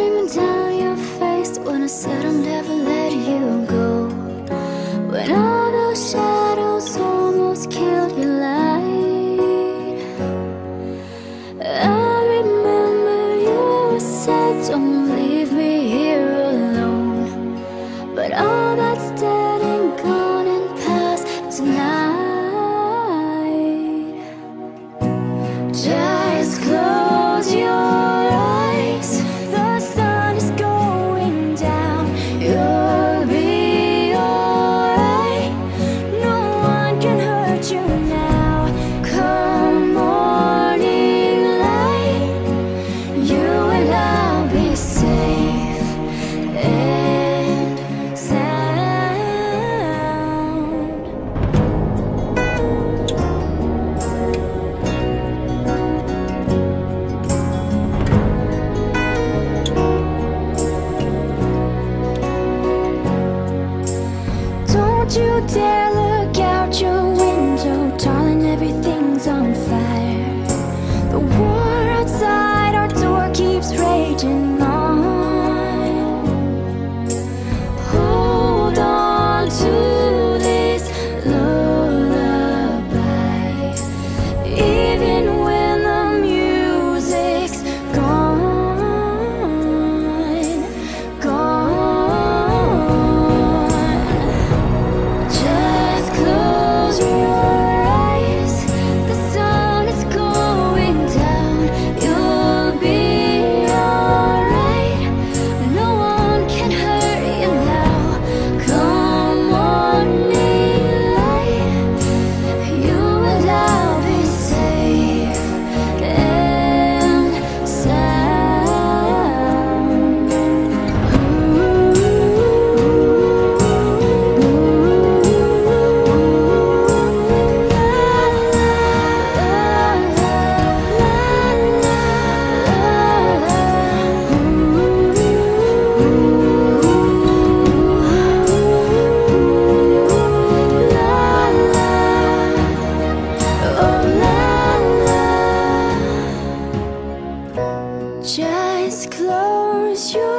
streaming down your face when I said I'll never let you go. When all those shadows almost killed your light, I remember you said don't leave me here alone. But all that's dead and gone and past tonight. Just close your eyes, the sun is going down. You'll be alright, no one can hurt you now. Come morning light, you and I'll be safe and sound. Don't you dare look out your window, darling, everything's on fire. The war outside our door keeps raging on. Hold on to this lullaby, even when the music's gone, gone. Just close your eyes, the sun is going down. You'll be alright, no one can hurt you now. Come morning light, you and I'll be safe and just close your